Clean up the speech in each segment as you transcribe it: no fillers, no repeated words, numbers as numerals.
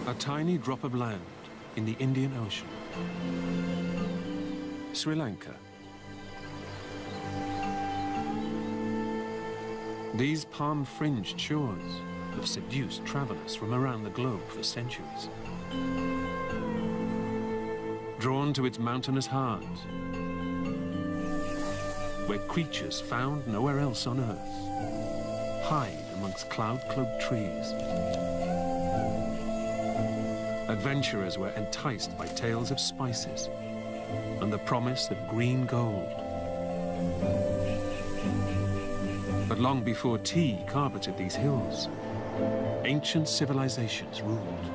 A tiny drop of land in the Indian Ocean. Sri Lanka. These palm-fringed shores have seduced travelers from around the globe for centuries. Drawn to its mountainous heart, where creatures found nowhere else on Earth hide amongst cloud-cloaked trees. Adventurers were enticed by tales of spices and the promise of green gold. But long before tea carpeted these hills, ancient civilizations ruled.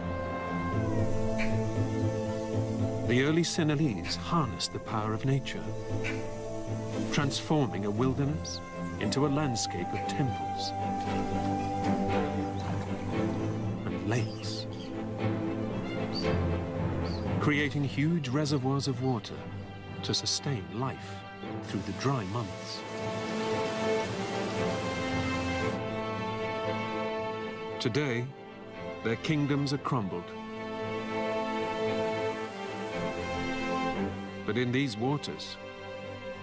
The early Sinhalese harnessed the power of nature, transforming a wilderness into a landscape of temples and lakes, creating huge reservoirs of water to sustain life through the dry months. Today, their kingdoms are crumbled. But in these waters,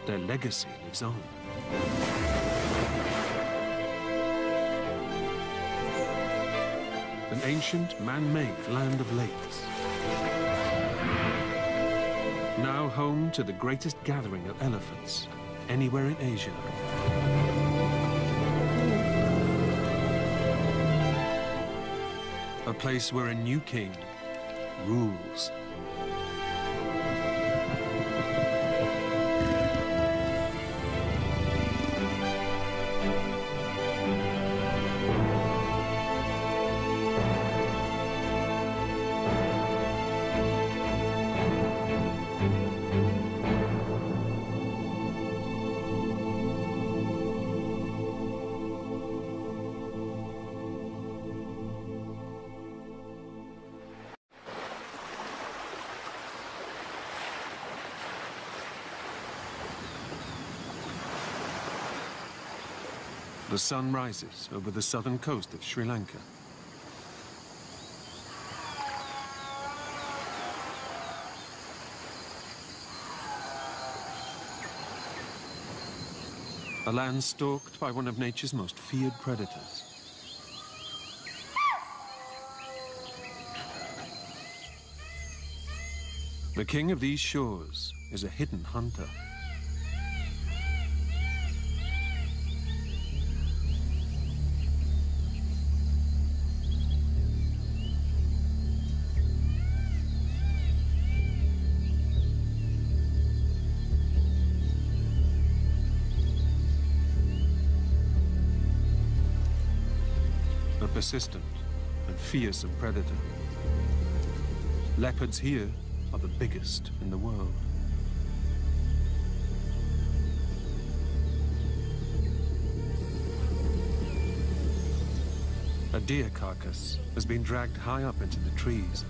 their legacy lives on. An ancient man-made land of lakes, now home to the greatest gathering of elephants anywhere in Asia. A place where a new king rules. The sun rises over the southern coast of Sri Lanka. A land stalked by one of nature's most feared predators. The king of these shores is a hidden hunter. A persistent and fearsome predator. Leopards here are the biggest in the world. A deer carcass has been dragged high up into the trees.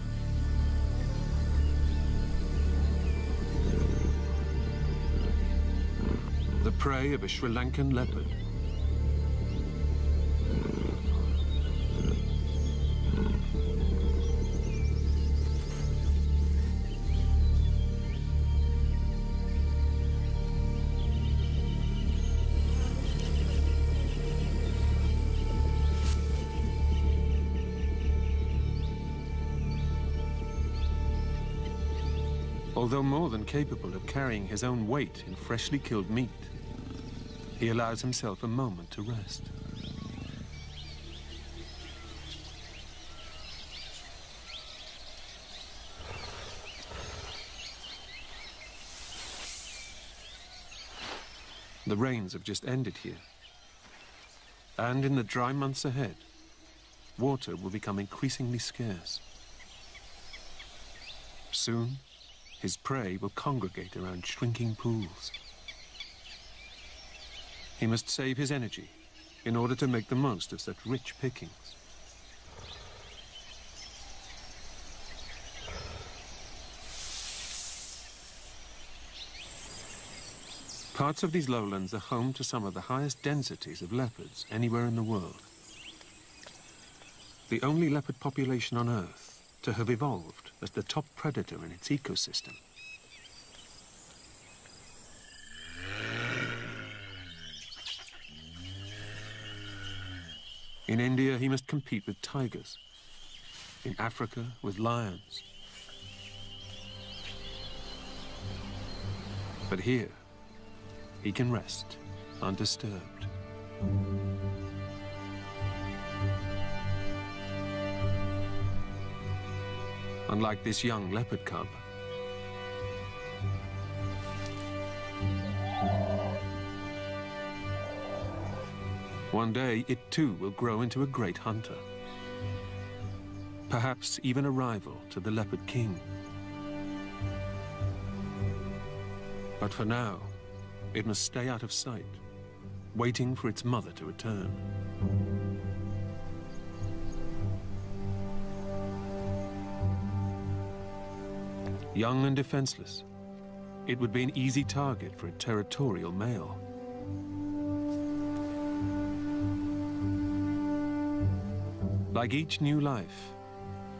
The prey of a Sri Lankan leopard. Although more than capable of carrying his own weight in freshly killed meat, he allows himself a moment to rest. The rains have just ended here, and in the dry months ahead, water will become increasingly scarce. Soon, his prey will congregate around shrinking pools. He must save his energy in order to make the most of such rich pickings. Parts of these lowlands are home to some of the highest densities of leopards anywhere in the world. The only leopard population on Earth to have evolved as the top predator in its ecosystem. In India, he must compete with tigers. In Africa, with lions. But here, he can rest undisturbed. Unlike this young leopard cub, one day it too will grow into a great hunter. Perhaps even a rival to the leopard king. But for now, it must stay out of sight, waiting for its mother to return. Young and defenseless, it would be an easy target for a territorial male. Like each new life,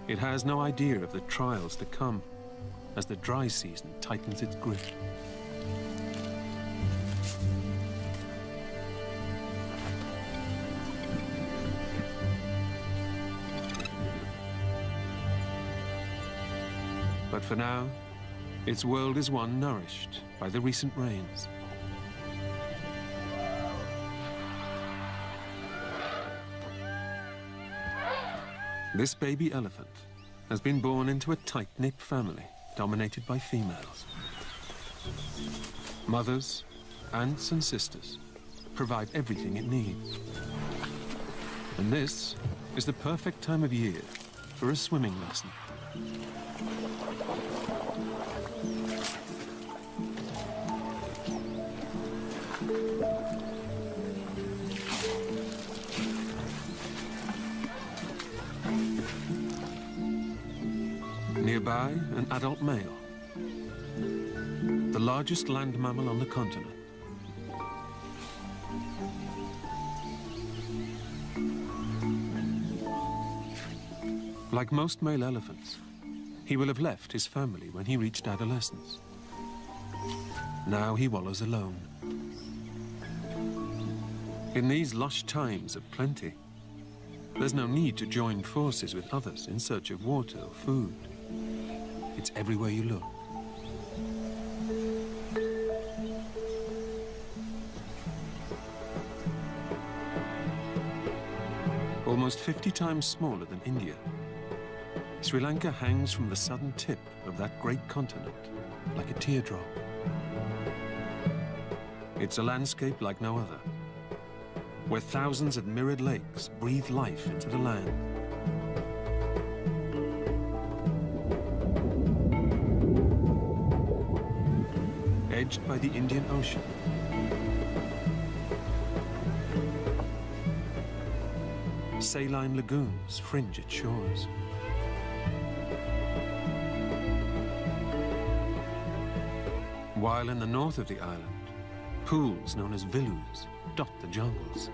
it has no idea of the trials to come as the dry season tightens its grip. But for now, its world is one nourished by the recent rains. This baby elephant has been born into a tight-knit family dominated by females. Mothers, aunts and sisters provide everything it needs. And this is the perfect time of year for a swimming lesson. Nearby, an adult male, the largest land mammal on the continent. Like most male elephants, he will have left his family when he reached adolescence. Now he wallows alone. In these lush times of plenty, there's no need to join forces with others in search of water or food. It's everywhere you look. Almost 50 times smaller than India, Sri Lanka hangs from the southern tip of that great continent like a teardrop. It's a landscape like no other, where thousands of mirrored lakes breathe life into the land. Edged by the Indian Ocean, saline lagoons fringe its shores. While in the north of the island, pools known as vilus dot the jungles.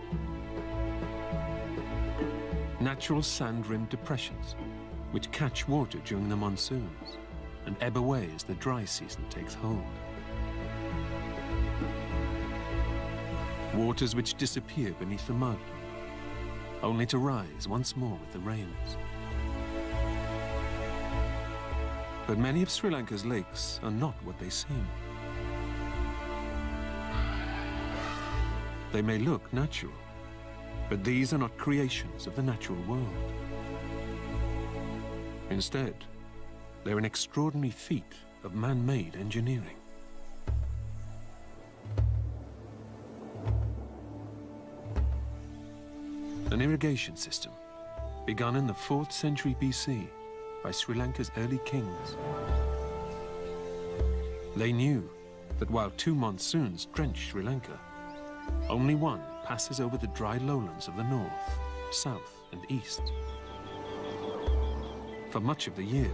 Natural sand-rimmed depressions which catch water during the monsoons and ebb away as the dry season takes hold. Waters which disappear beneath the mud, only to rise once more with the rains. But many of Sri Lanka's lakes are not what they seem. They may look natural, but these are not creations of the natural world. Instead, they're an extraordinary feat of man-made engineering. An irrigation system begun in the 4th century BC by Sri Lanka's early kings. They knew that while 2 monsoons drench Sri Lanka, only one passes over the dry lowlands of the north, south, and east. For much of the year,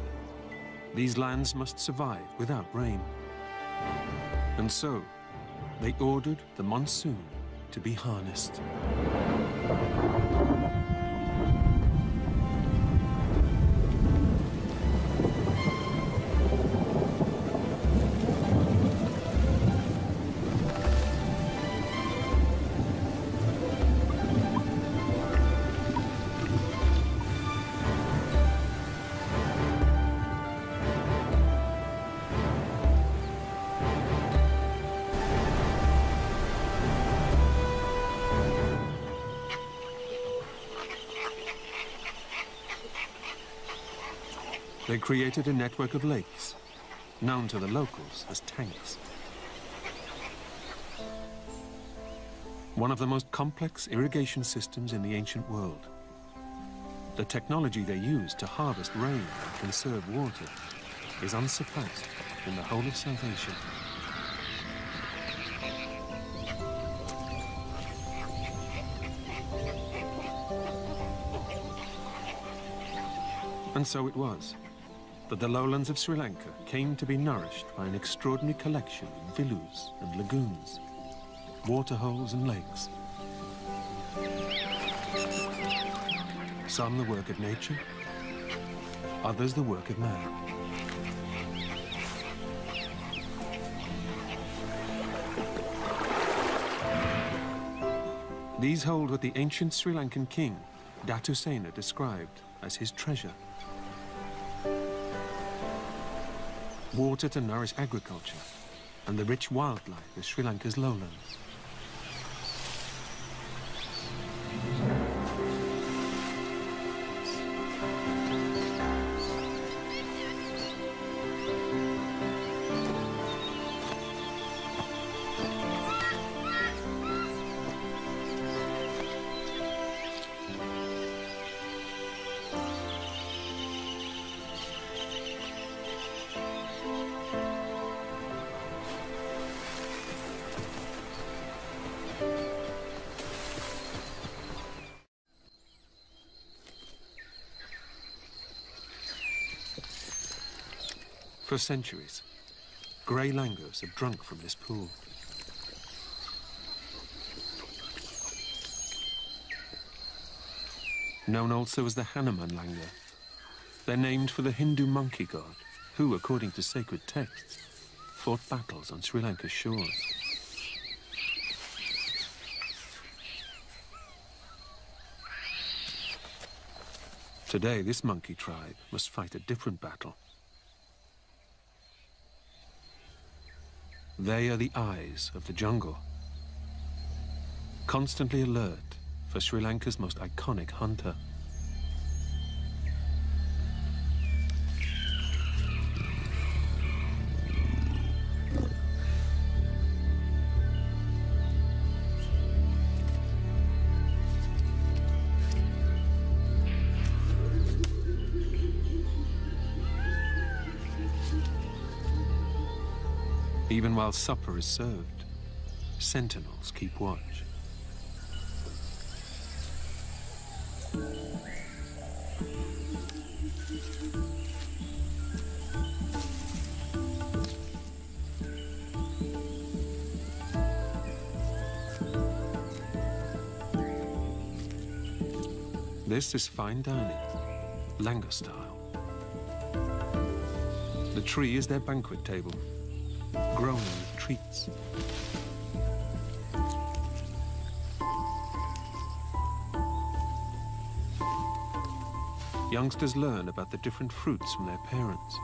these lands must survive without rain. And so, they ordered the monsoon to be harnessed. They created a network of lakes, known to the locals as tanks. One of the most complex irrigation systems in the ancient world. The technology they used to harvest rain and conserve water is unsurpassed in the whole of South Asia. And so it was that the lowlands of Sri Lanka came to be nourished by an extraordinary collection of vilus and lagoons, waterholes and lakes. Some the work of nature, others the work of man. These hold what the ancient Sri Lankan king, Datu Sena, described as his treasure. Water to nourish agriculture and the rich wildlife of Sri Lanka's lowlands. For centuries, grey langurs have drunk from this pool. Known also as the Hanuman langur, they're named for the Hindu monkey god, who, according to sacred texts, fought battles on Sri Lanka's shores. Today, this monkey tribe must fight a different battle. They are the eyes of the jungle, constantly alert for Sri Lanka's most iconic hunter. Even while supper is served, sentinels keep watch. This is fine dining, Lanka style. The tree is their banquet table, grown with treats. Youngsters learn about the different fruits from their parents.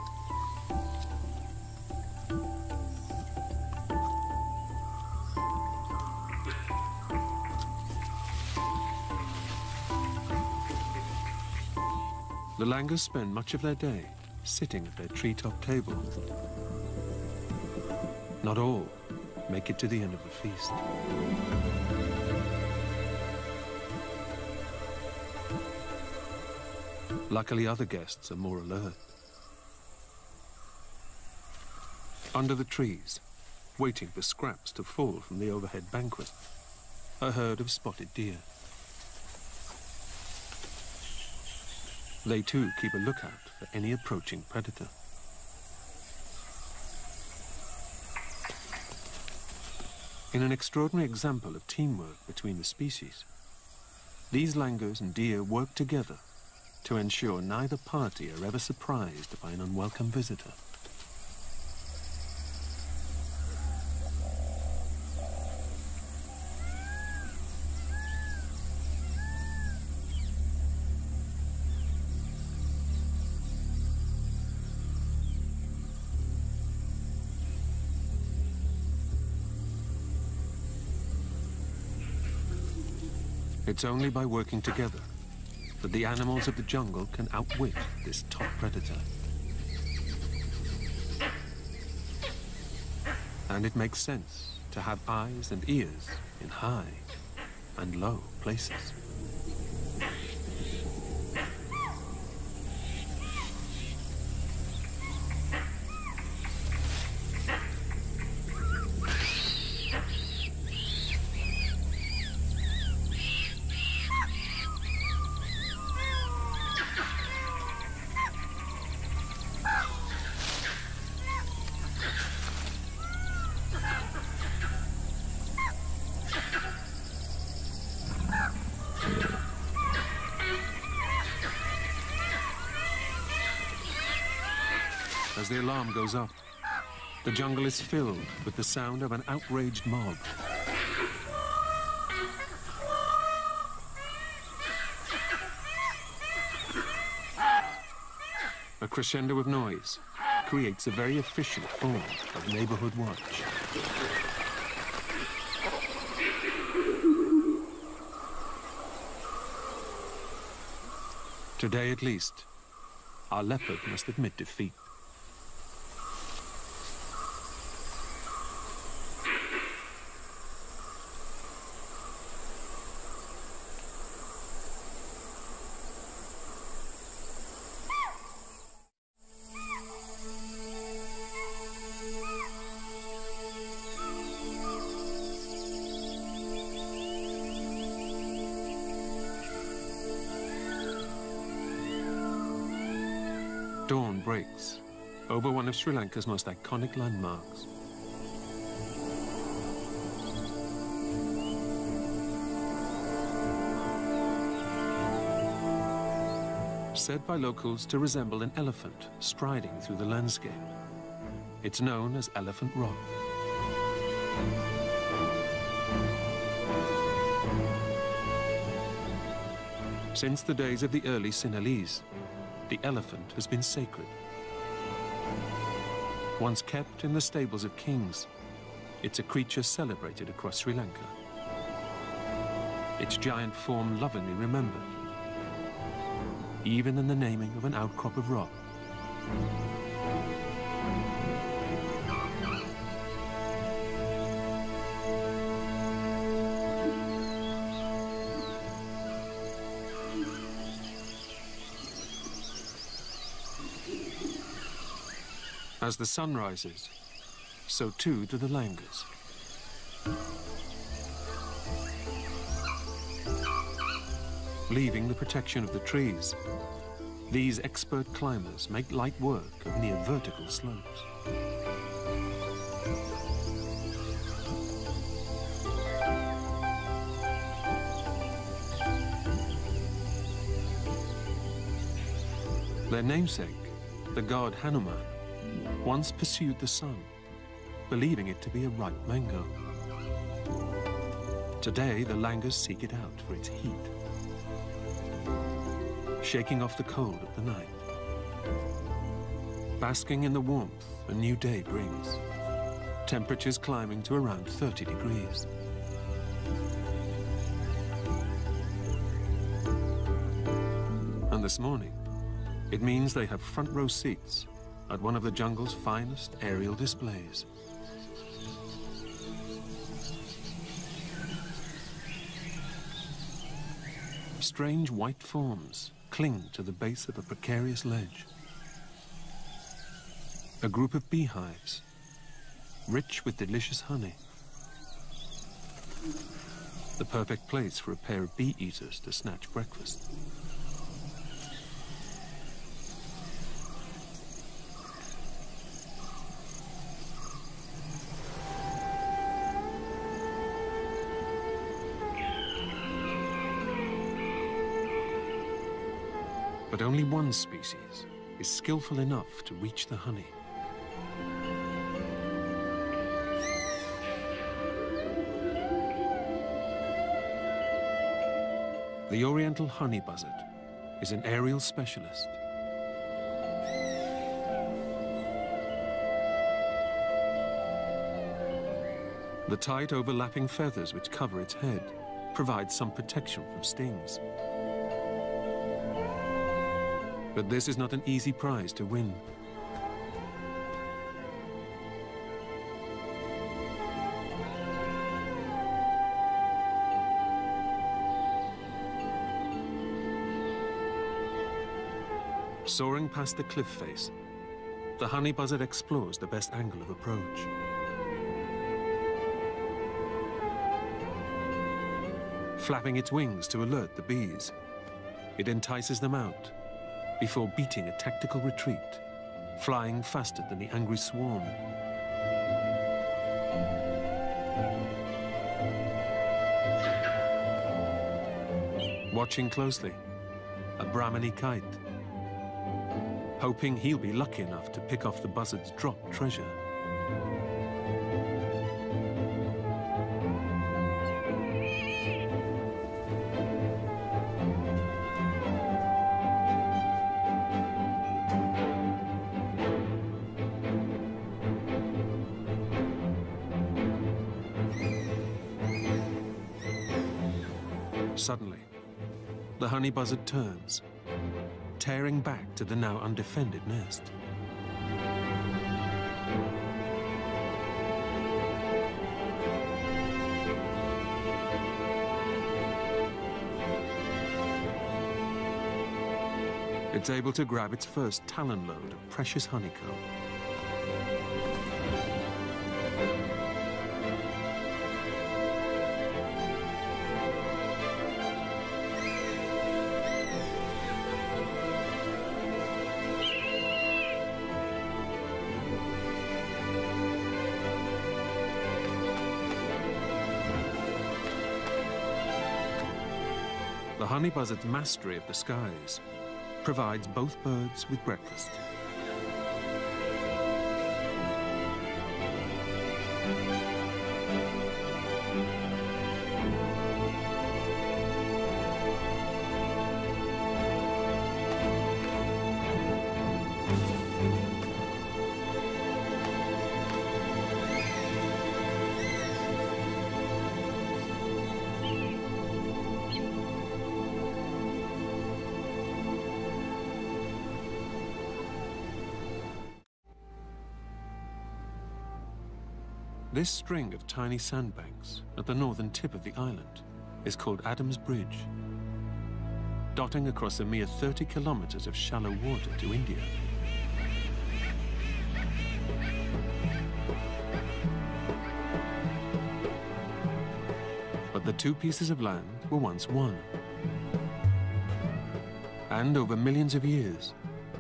The langurs spend much of their day sitting at their treetop table. Not all make it to the end of the feast. Luckily, other guests are more alert. Under the trees, waiting for scraps to fall from the overhead banquet, a herd of spotted deer. They too keep a lookout for any approaching predator. In an extraordinary example of teamwork between the species, these langurs and deer work together to ensure neither party are ever surprised by an unwelcome visitor. It's only by working together that the animals of the jungle can outwit this top predator. And it makes sense to have eyes and ears in high and low places. As the alarm goes up, the jungle is filled with the sound of an outraged mob. A crescendo of noise creates a very efficient form of neighborhood watch. Today, at least, our leopard must admit defeat. Dawn breaks over one of Sri Lanka's most iconic landmarks. Said by locals to resemble an elephant striding through the landscape. It's known as Elephant Rock. Since the days of the early Sinhalese, the elephant has been sacred. Once kept in the stables of kings, it's a creature celebrated across Sri Lanka. Its giant form lovingly remembered, even in the naming of an outcrop of rock. As the sun rises, so too do the Lankas. Leaving the protection of the trees, these expert climbers make light work of near vertical slopes. Their namesake, the god Hanuman, once pursued the sun, believing it to be a ripe mango. Today, the Lankas seek it out for its heat, shaking off the cold of the night, basking in the warmth a new day brings, temperatures climbing to around 30 degrees. And this morning, it means they have front row seats at one of the jungle's finest aerial displays. Strange white forms cling to the base of a precarious ledge. A group of beehives, rich with delicious honey. The perfect place for a pair of bee-eaters to snatch breakfast. But only one species is skillful enough to reach the honey. The oriental honey buzzard is an aerial specialist. The tight overlapping feathers which cover its head provide some protection from stings. But this is not an easy prize to win. Soaring past the cliff face, the honey buzzard explores the best angle of approach. Flapping its wings to alert the bees, it entices them out before beating a tactical retreat, flying faster than the angry swarm. Watching closely, a Brahminy kite, hoping he'll be lucky enough to pick off the buzzard's dropped treasure. Suddenly, the honey buzzard turns, tearing back to the now undefended nest. It's able to grab its first talon load of precious honeycomb. The honey buzzard's mastery of the skies provides both birds with breakfast. This string of tiny sandbanks at the northern tip of the island is called Adam's Bridge, dotting across a mere 30 kilometers of shallow water to India. But the two pieces of land were once one. And over millions of years,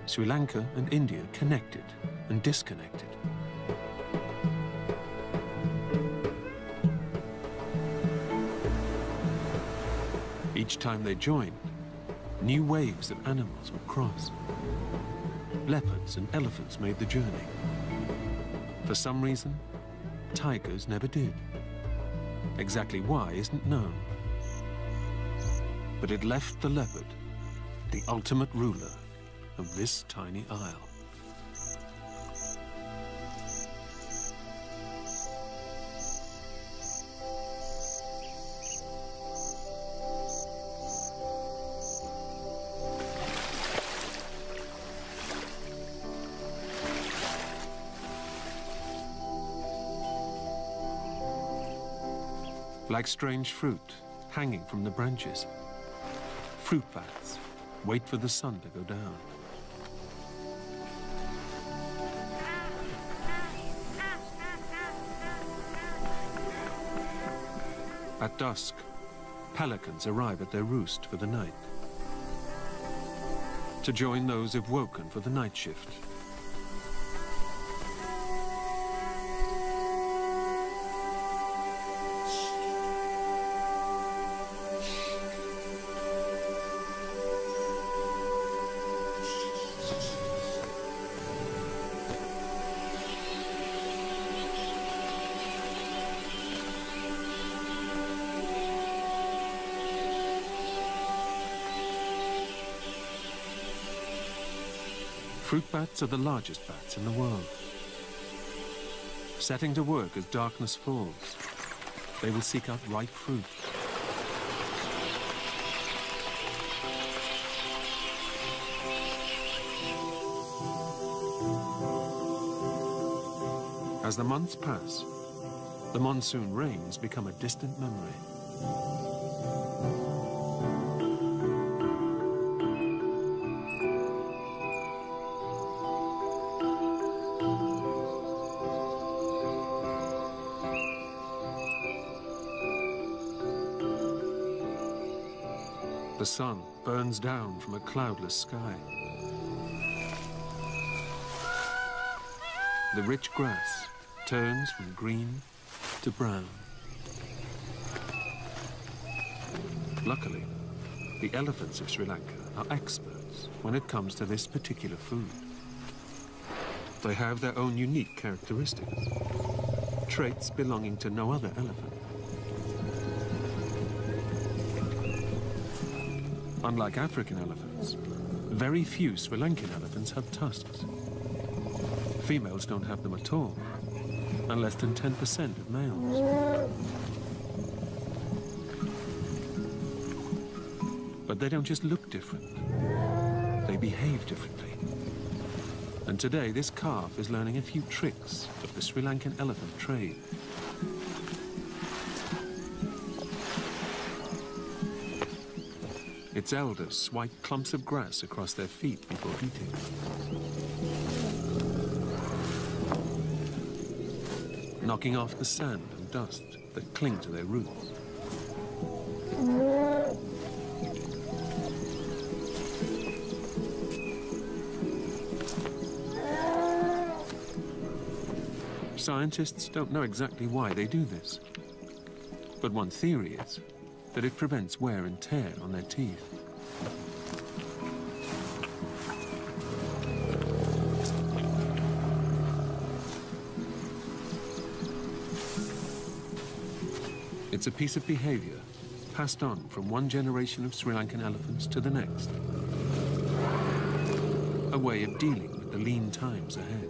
Sri Lanka and India connected and disconnected. Each time they joined, new waves of animals would cross. Leopards and elephants made the journey. For some reason, tigers never did. Exactly why isn't known. But it left the leopard, the ultimate ruler of this tiny isle. Like strange fruit hanging from the branches, fruit bats wait for the sun to go down. At dusk, pelicans arrive at their roost for the night, to join those who've woken for the night shift. Fruit bats are the largest bats in the world. Setting to work as darkness falls, they will seek out ripe fruit. As the months pass, the monsoon rains become a distant memory. The sun burns down from a cloudless sky. The rich grass turns from green to brown. Luckily, the elephants of Sri Lanka are experts when it comes to this particular food. They have their own unique characteristics, traits belonging to no other elephant. Unlike African elephants, very few Sri Lankan elephants have tusks. Females don't have them at all, and less than 10% of males. But they don't just look different, they behave differently. And today, this calf is learning a few tricks of the Sri Lankan elephant trade. Its elders swipe clumps of grass across their feet before eating. Knocking off the sand and dust that cling to their roots. Scientists don't know exactly why they do this, but one theory is that it prevents wear and tear on their teeth. It's a piece of behavior passed on from one generation of Sri Lankan elephants to the next. A way of dealing with the lean times ahead.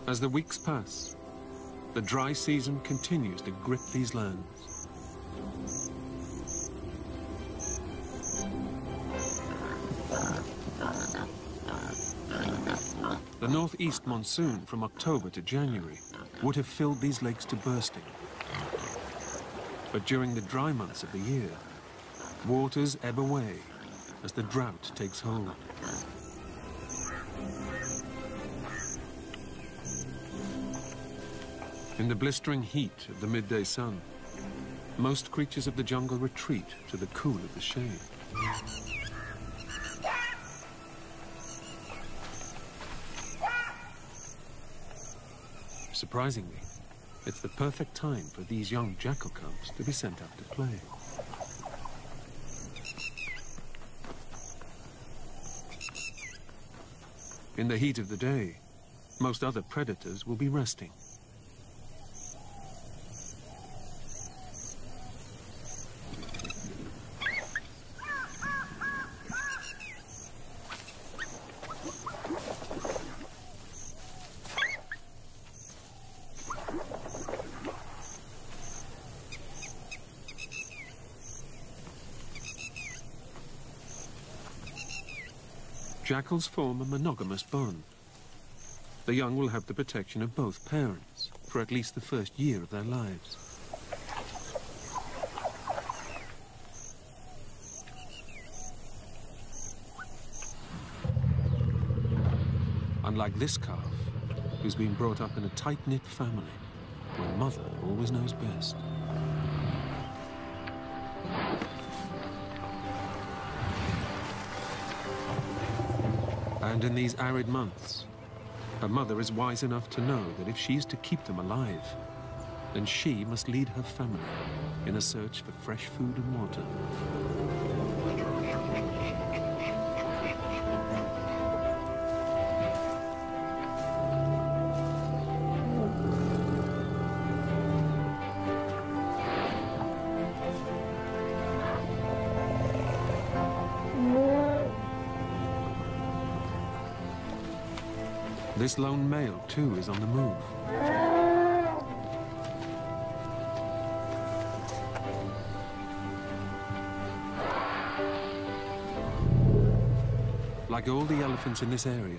As the weeks pass, the dry season continues to grip these lands. The northeast monsoon from October to January would have filled these lakes to bursting. But during the dry months of the year, waters ebb away as the drought takes hold. In the blistering heat of the midday sun, most creatures of the jungle retreat to the cool of the shade. Surprisingly, it's the perfect time for these young jackal cubs to be sent out to play. In the heat of the day, most other predators will be resting. Jackals form a monogamous bond. The young will have the protection of both parents for at least the first year of their lives. Unlike this calf, who's been brought up in a tight-knit family, where mother always knows best. And in these arid months, her mother is wise enough to know that if she's to keep them alive, then she must lead her family in a search for fresh food and water. This lone male, too, is on the move. Like all the elephants in this area,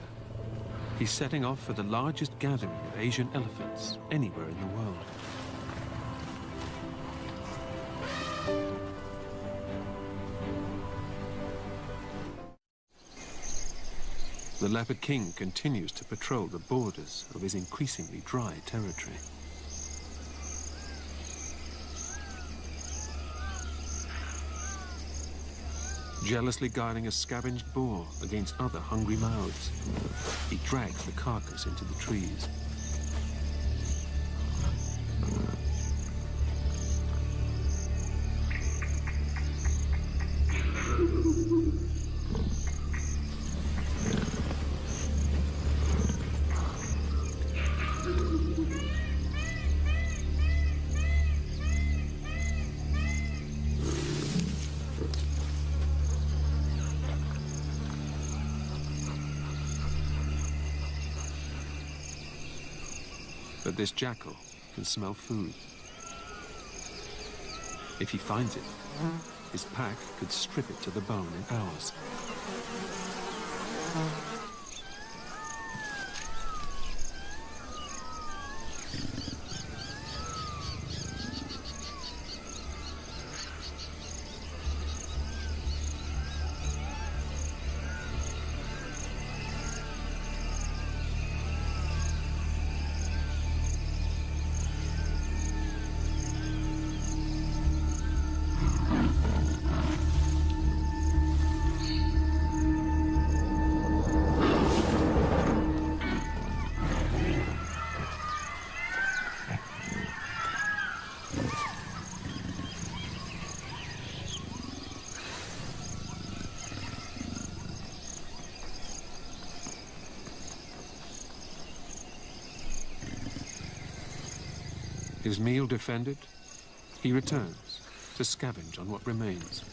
he's setting off for the largest gathering of Asian elephants anywhere in the world. the leopard king continues to patrol the borders of his increasingly dry territory. Jealously guarding a scavenged boar against other hungry mouths, he drags the carcass into the trees. But this jackal can smell food. If he finds it, his pack could strip it to the bone in hours. His meal defended, he returns to scavenge on what remains.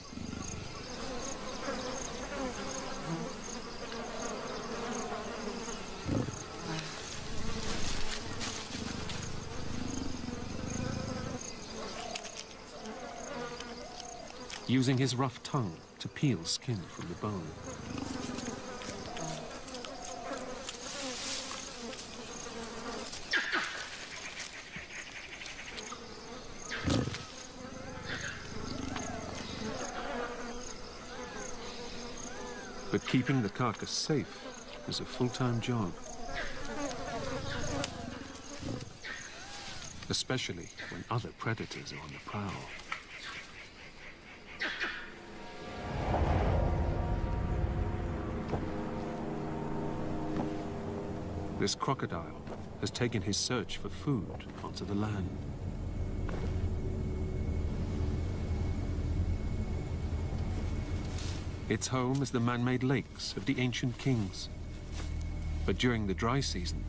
Using his rough tongue to peel skin from the bone. But keeping the carcass safe is a full-time job. Especially when other predators are on the prowl. This crocodile has taken his search for food onto the land. Its home is the man-made lakes of the ancient kings. But during the dry season,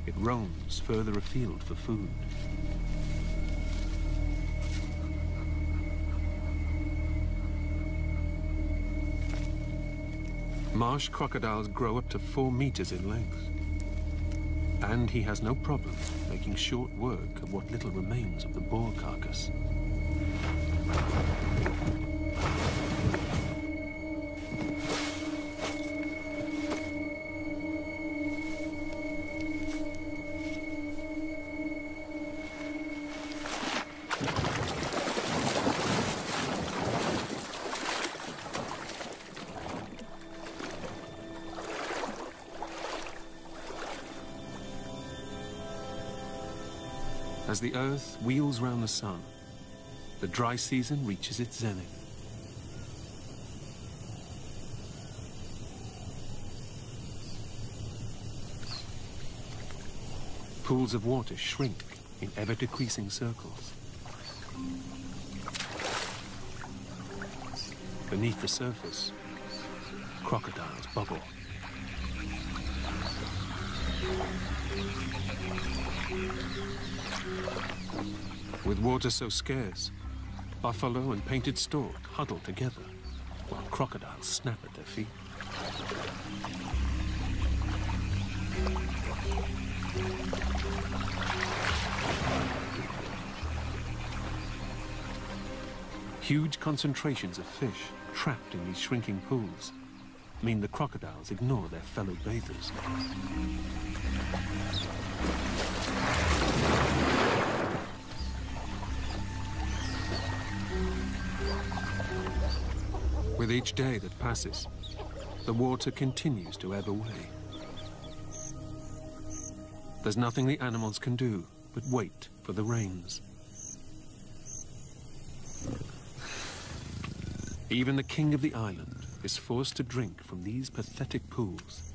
it roams further afield for food. Marsh crocodiles grow up to 4 meters in length. And he has no problem making short work of what little remains of the boar carcass. As the Earth wheels round the sun, the dry season reaches its zenith. Pools of water shrink in ever-decreasing circles. Beneath the surface, crocodiles bubble. With water so scarce, buffalo and painted stork huddle together, while crocodiles snap at their feet. Huge concentrations of fish trapped in these shrinking pools mean the crocodiles ignore their fellow bathers. With each day that passes, the water continues to ebb away. There's nothing the animals can do but wait for the rains. Even the king of the island is forced to drink from these pathetic pools.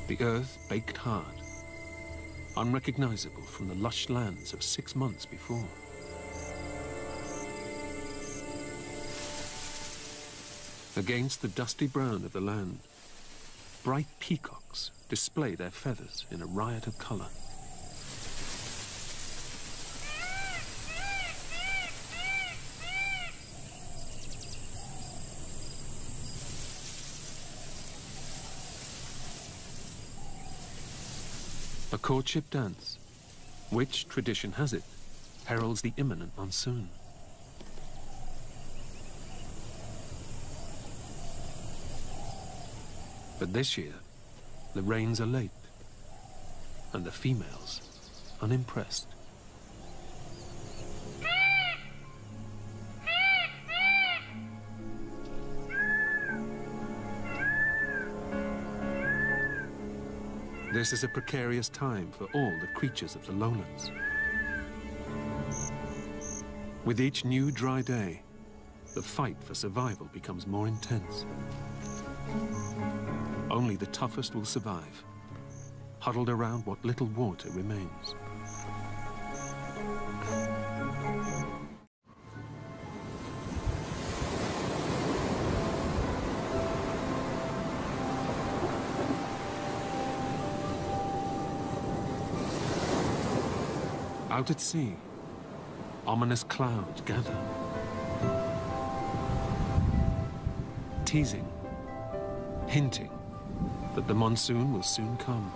The earth baked hard, unrecognizable from the lush lands of 6 months before. Against the dusty brown of the land, bright peacocks display their feathers in a riot of color. A courtship dance, which, tradition has it, heralds the imminent monsoon. But this year, the rains are late, and the females unimpressed. This is a precarious time for all the creatures of the lowlands. With each new dry day, the fight for survival becomes more intense. Only the toughest will survive, huddled around what little water remains. Out at sea, ominous clouds gather, teasing, hinting that the monsoon will soon come.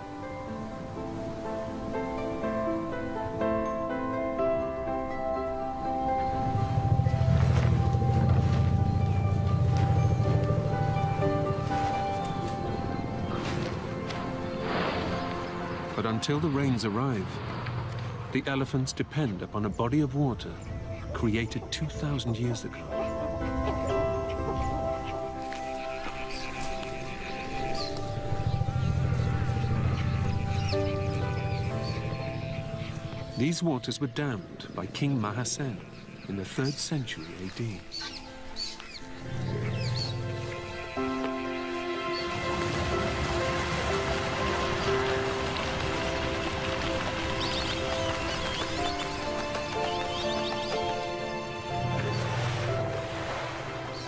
But until the rains arrive, the elephants depend upon a body of water created 2,000 years ago. These waters were dammed by King Mahasen in the 3rd century AD.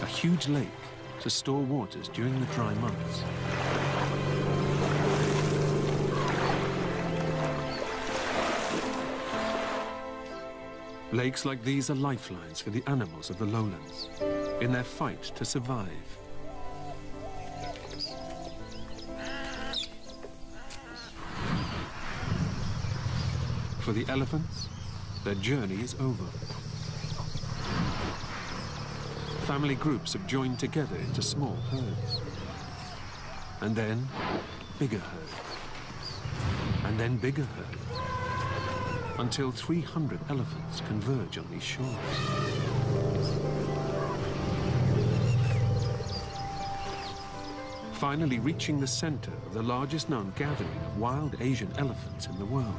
A huge lake to store waters during the dry months. Lakes like these are lifelines for the animals of the lowlands in their fight to survive. For the elephants, their journey is over. Family groups have joined together into small herds. And then bigger herds. And then bigger herds. Until 300 elephants converge on these shores. Finally reaching the center of the largest known gathering of wild Asian elephants in the world.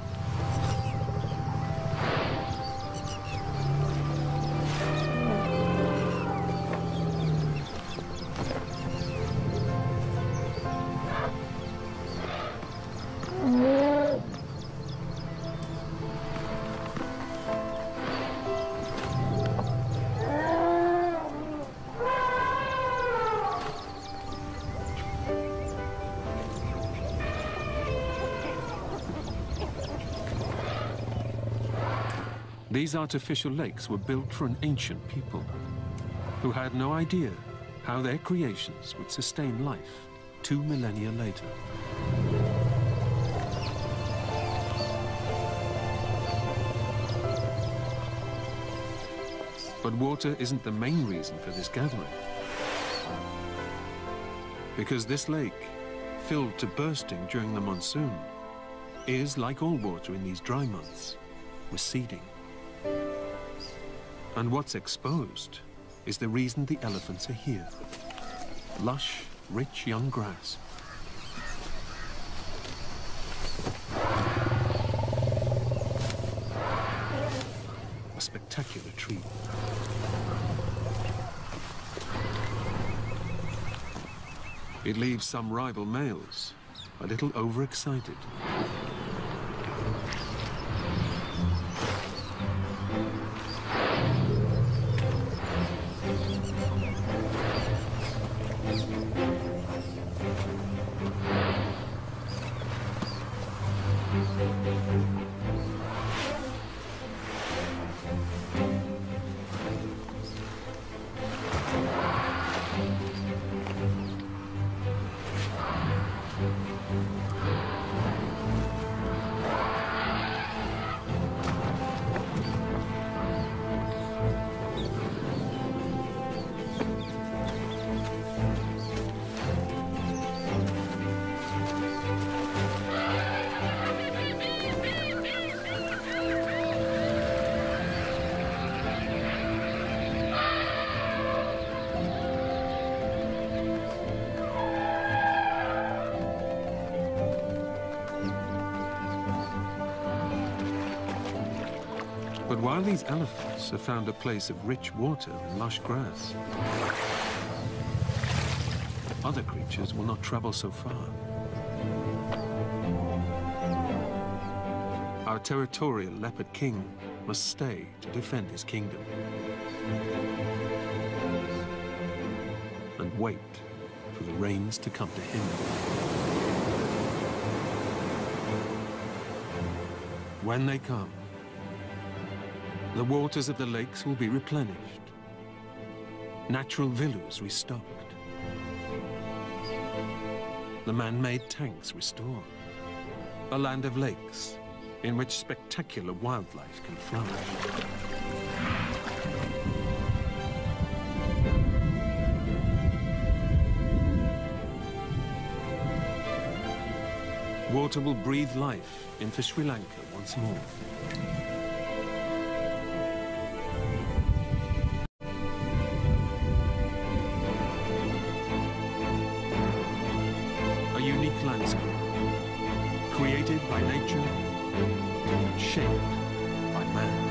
These artificial lakes were built for an ancient people who had no idea how their creations would sustain life 2 millennia later. But water isn't the main reason for this gathering. Because this lake, filled to bursting during the monsoon, is, like all water in these dry months, receding. And what's exposed is the reason the elephants are here. Lush, rich young grass. A spectacular tree. It leaves some rival males a little overexcited. But while these elephants have found a place of rich water and lush grass, other creatures will not travel so far. Our territorial leopard king must stay to defend his kingdom and wait for the rains to come to him. When they come, the waters of the lakes will be replenished, natural villas restocked, the man-made tanks restored, a land of lakes in which spectacular wildlife can flourish. Water will breathe life into Sri Lanka once more. A unique landscape, created by nature and shaped by man.